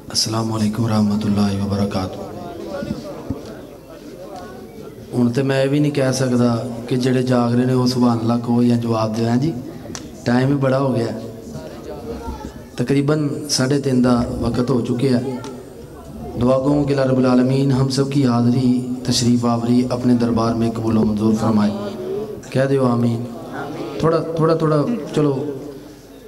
السلام علیکم ورحمۃ اللہ وبرکاتہ۔ ہوں تو میں بھی نہیں کہہ سکتا کہ جڑے جاگ رہے ہیں وہ سبحان اللہ کہو یا جواب دیں جی، ٹائم ہی بڑا ہو گیا، تقریباً 3:30 کا وقت ہو چکے ہے۔ دعا گوں کہ اللہ رب العالمین ہم سب کی حاضری تشریف آوری اپنے دربار میں قبول و منظور فرمائے۔ کہہ دیو آمین۔ تھوڑا چلو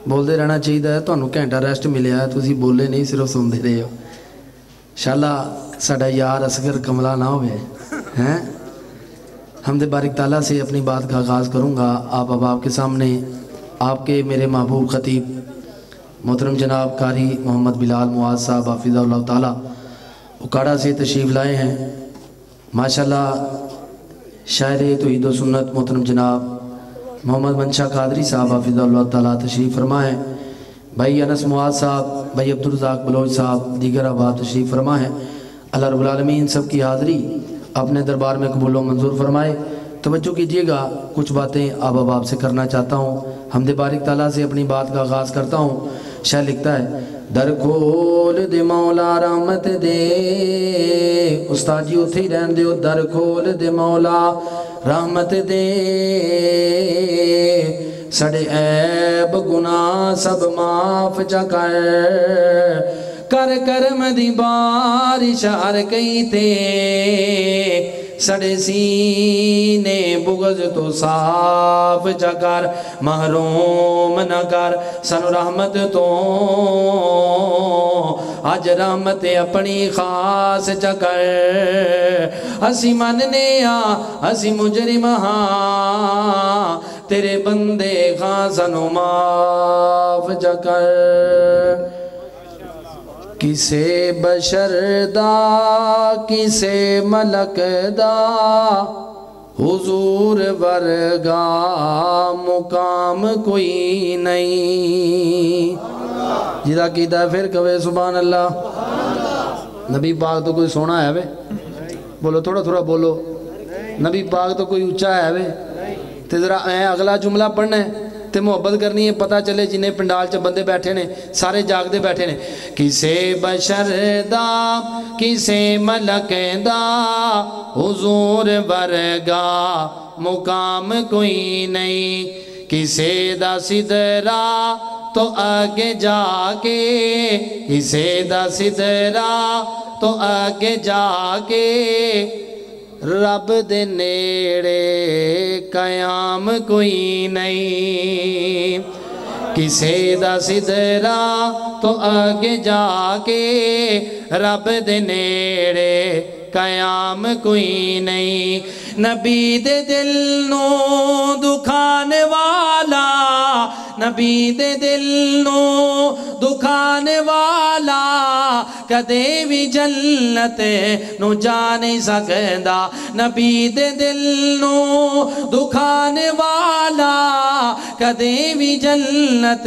بولتے رہنا چاہیے، تمہیں گھنٹہ ریسٹ ملیا ہے، تسی بولے نہیں صرف سنتے رہے ہو۔ انشاءاللہ ساڈا یار اصغر کملا نہ ہوئے ہیں۔ حمد بارک تعالیٰ سے اپنی بات کا آغاز کروں گا۔ آپ اب آپ کے سامنے آپ کے میرے محبوب خطیب محترم جناب قاری محمد بلال معاذ صاحب حافظہ اللہ تعالیٰ اکاڑا سے تشریف لائے ہیں۔ ماشاءاللہ شاعر توحید و سنت محترم جناب محمد منشا قادری صاحب حافظہ اللہ تعالیٰ تشریف فرما ہے۔ بھائی انس معاذ صاحب، بھائی عبدالرزاق بلوچ صاحب، دیگر احباب تشریف فرما ہے۔ اللہ رب العالمین سب کی حاضری اپنے دربار میں قبول و منظور فرمائے۔ توجہ کیجئے گا، کچھ باتیں اب آپ سے کرنا چاہتا ہوں۔ حمد بارک تعالیٰ سے اپنی بات کا آغاز کرتا ہوں۔ شاعر لکھتا ہے، در کھول دے مولا رحمت دے، استاد جی اتھے ہی رہن دیو، در کھول دے مولا رحمت دے، سڑے عیب گناہ سب معاف جا کر کرم دی بارش ہر کئی تے، سڑے سینے بغض تو صاف جا کر محروم نہ کر سن رحمت تو، آج رحمت اپنی خاص جا کر، ہسی مننے ہسی مجرم ہاں، تیرے بندے خاں سنو معاف جا کر۔ کسے بشر دا کسے ملک دا حضور ورگا مقام کوئی نہیں۔ جدا کیتا ہے پھر کہوے سبحان اللہ۔ نبی پاک تو کوئی سونا ہے بے، بولو تھوڑا بولو، نبی پاک تو کوئی اونچا ہے بے، تے ذرا اگلا جملہ پڑھنا ہے تے محبت کرنی ہے، پتہ چلے جنہیں پنڈال چ بندے بیٹھے نے سارے جاگ دے بیٹھے نے۔ کسے بشر دا کسے ملک دا حضور ورگا مقام کوئی نہیں، کسے دا صدرا تو آگے جا کے، کسے دا صدرا تو آگے جا کے، رب دے نیڑے قیام کوئی نہیں، کسے دا صدرا تو آگے جا کے، رب دے نیڑے قیام کوئی نہیں۔ نبی دے دل نو دکھانے والا، نبی دے دل نو دکھانے والا، کدے بھی جنت نو جا نہیں سکدا، نبی دے دل نو دکھانے والا، کدے بھی جنت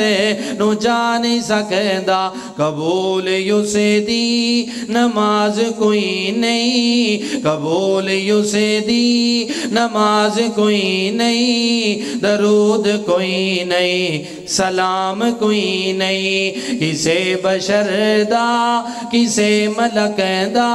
نو جا نہیں سکدا، قبول یوں سے دی نماز کوئی نہیں، قبول یوں سے دی نماز کوئی نہیں، درود کوئی نہیں، سلام کوئی نہیں، کسے بشر دا کسے ملک دا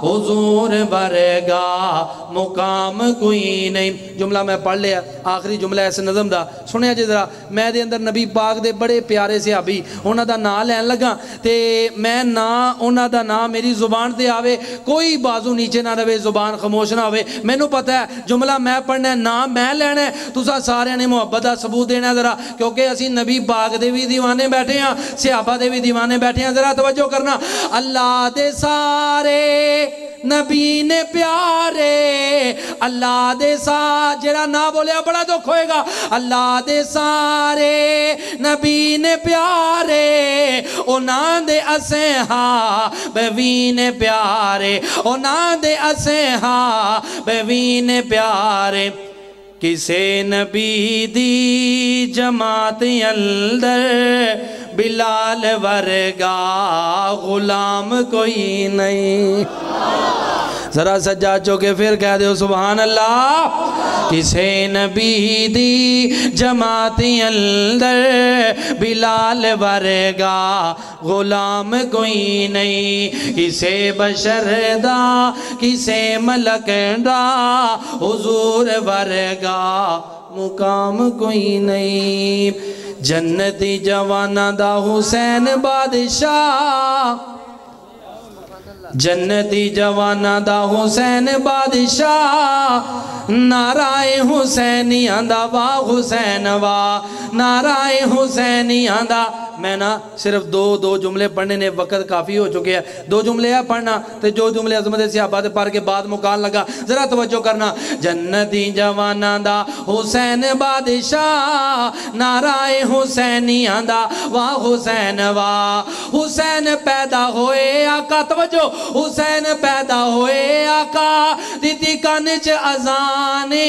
حضور ورگا مقام کوئی نہیں۔ جملہ میں پڑھ لیا، آخری جملہ ایسے نظم دا سنیا جی ذرا۔ میں دے اندر نبی پاک دے بڑے پیارے صحابی انہاں دا نام لین لگا تے میں انہاں دا نام میری زبان تے آوے، کوئی بازو نیچے نہ رہے، زبان خاموش نہ ہوئے۔ میں نو پتہ ہے جملہ میں پڑھنا ہے، نام میں لینا ہے، تسا سارے نے محبت دا ثبوت دینا ہے ذرا، کیونکہ اسی نبی پاک دے بھی دیوانے بیٹھے ہیں، صحابہ دے بھی دیوانے بیٹھے ہیں، ذرا توجہ کرنا۔ اللہ دے سارے نبی نے پیارے، اللہ دے سارے، جڑا نہ بولے بڑا دکھ ہوئے گا، اللہ دے سارے نبی نے پیارے، انہاں دے اسیں ہاں بیوی نے پیارے، انہاں دے اسیں ہاں بیوی نے پیارے، کسے نبی دی جماعت اندر بلال ورگا غلام کوئی نہیں، ذرا سجاد چوکے پھر کہہ دے سبحان اللہ کسے نبی دی جماعتی اندر بلال ورگا غلام کوئی نہیں کسے بشر دا کسے ملک دا حضور ورگا مقام کوئی نہیں جنتی جوانا دا حسین بادشاہ جنتی جوانا دا حسین بادشاہ نعرہ حسینی آندہ وا حسین وا نعرہ حسینی آندہ میں نا صرف دو جملے پڑھنے نے وقت کافی ہو چکے ہیں دو جملے ہیں پڑھنا تے جو جملے عظمت صحابہ دے پڑھ کے بعد مکان لگا ذرا توجہ کرنا جنتی جوانا دا حسین بادشاہ نعرہ حسینی آندہ وا حسین وا حسین پیدا ہوئے آقا توجہ حسین پیدا ہوئے آقا دیتی کانچ ازانے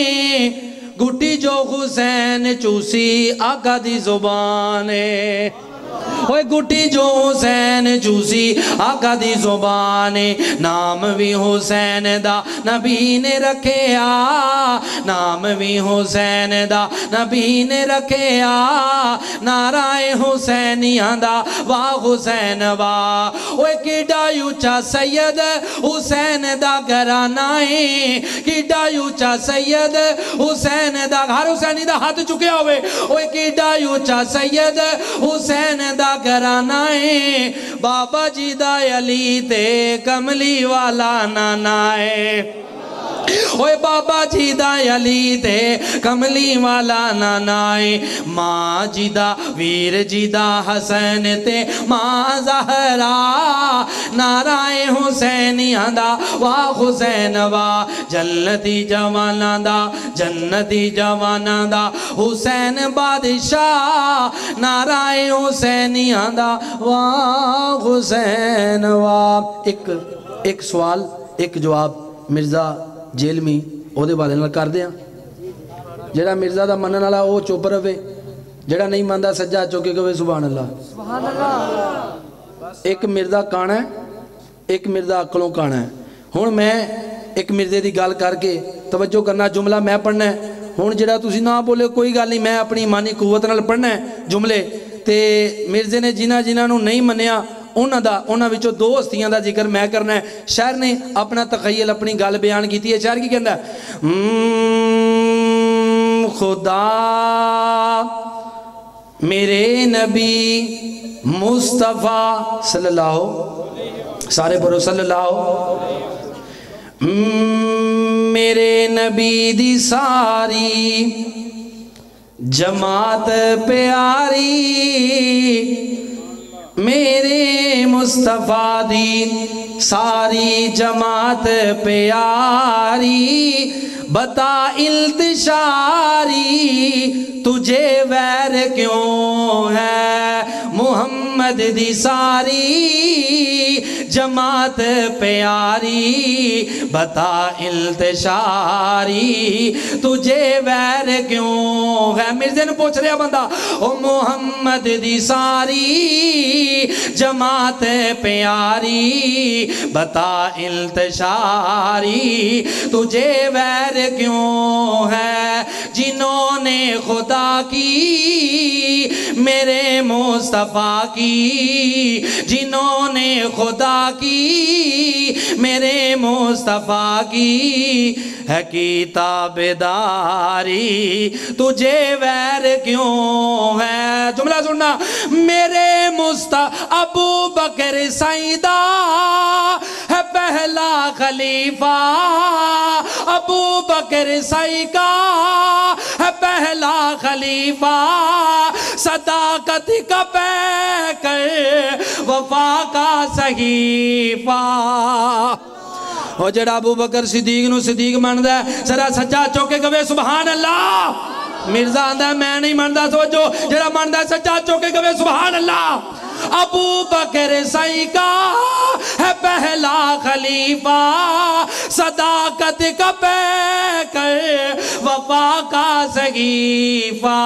گھٹی جو حسین چوسی آقا دی زبانے ہوئے گھٹی جو حسین چوسی آقا دی زبانے نام بھی حسین دا نبی نے رکھے نام بھی حسین دا نبی نے رکھے نعرہ حسینی آندہ وا حسین وا اوے کیڈا یوچا سید حسین دا گھرانائیں کیڈا یوچا سید حسین دا ہر حسینی دا ہاتھ چکے ہوئے اوے کیڈا یوچا سید حسین دا گھرانائیں بابا جی دا علی تے کملی والا نانائیں اوے بابا جی دا علی تے کملی والا نانائیں ماں جی دا ویر جی دا حسین تے ماں زہرا نعرہ حسینی آندہ وا حسین وا جنتی جوانا دا حسین بادشاہ نعرہ حسینی آندہ وا حسین وا ایک سوال ایک جواب مرزا جیلمی او دے بارے نال کر دیاں جڑا مرزا دا منن والا او چپ رہے جڑا نہیں مندا سجا چوکے کہے سبحان اللہ ایک مرزا کانا ہے ایک مرزا عقلوں کانا ہے ہن میں ایک مرزے دی گل کر کے توجہ کرنا جملہ میں پڑھنا ہے ہن جڑا تسی نہ بولے کوئی گل نہیں میں اپنی ایمانی قوت نال پڑھنا ہے جملے تے مرزے نے جنہاں نوں نہیں منیا انہاں وچوں دو ہستیاں دا ذکر میں کرنا ہے شاعر نے اپنا تخیل اپنی گل بیان کیتی ہے شاعر کی کہندا ہے خدا میرے نبی مصطفیٰ صلی اللہ سارے پڑھو صلی اللہ میرے نبی دی ساری جماعت پیاری میرے مصطفیٰ دی ساری جماعت پیاری بتا التشاری تجھے ویر کیوں ہے محمد دی ساری جماعت پیاری بتا التشاری تجھے ویر کیوں ہے مرزے نے پوچھ رہا بندہ او محمد دی ساری جماعت پیاری بتا التشاری تجھے ویر کیوں ہے جنہوں نے خدا کی میرے مصطفیٰ کی جنہوں نے خدا کی میرے مصطفیٰ کی ہے کی تابداری تجھے ویر کیوں ہے جملہ سننا میرے ابو بکر سیدہ ہے پہلا خلیفہ ابو بکر سیدہ ہے پہلا خلیفہ صداقت کا پیکر وفا کا صحیفہ اور جڑا ابو بکر صدیق نو صدیق ماندا ہے ذرا سچا چوکے کہے سبحان اللہ مرزا آندا ہے میں نہیں ماندا سوچو جڑا ماندا ہے سچا چوکے کہے سبحان اللہ ابو بکر سیدہ ہے پہلا خلیفہ صداقت کا پیکر وفا کا صحیفہ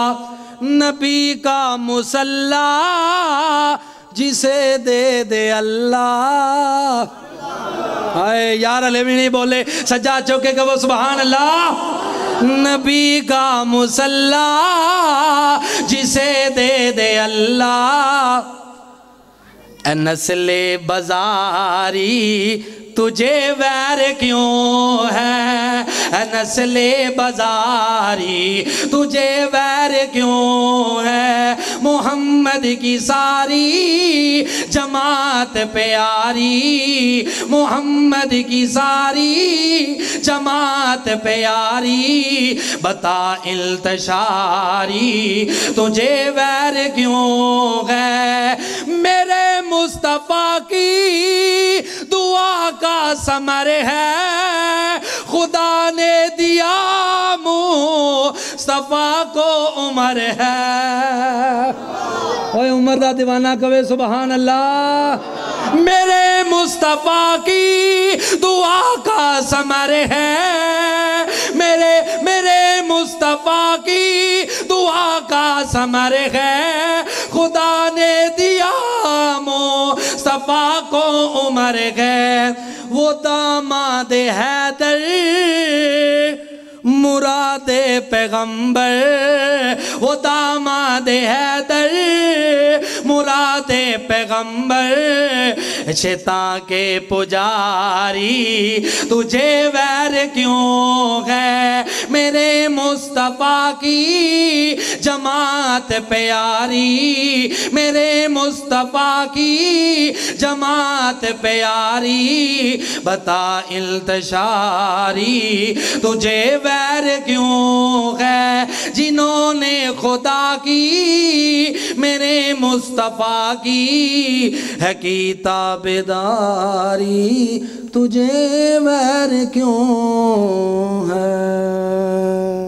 نبی کا مصلی جسے دے دے اللہ آئے یار علی بھی نہیں بولے سجا چوکے کہو سبحان اللہ نبی کا مصلی جسے دے دے اللہ اے نسل بزاری تجھے ویر کیوں ہے اے نسل بزاری تجھے ویر کیوں ہے محمد کی ساری جماعت پیاری محمد کی ساری جماعت پیاری بتا التشاری تجھے ویر کیوں ہے میرے مصطفیٰ کی دعا کا ثمر ہے خدا نے دیا مصطفیٰ کو عمر ہے اوہ عمر دا دیوانہ کہوے سبحان اللہ میرے مصطفیٰ کی دعا کا ثمر ہے میرے مصطفیٰ کی دعا کا ثمر ہے خدا نے دیا مصطفیٰ کو عمر ہے وہ داماد حیدر مراد پیغمبر وہ داماد حیدر مراد پیغمبر شیطان کے پجاری تجھے ویر کیوں ہے میرے مصطفیٰ کی جماعت پیاری میرے مصطفیٰ کی جماعت پیاری بتا التشاری تجھے ویر کیوں ہے جنہوں نے خدا کی میرے مصطفیٰ کی ہے کی تابداری تجھے ویر کیوں ہے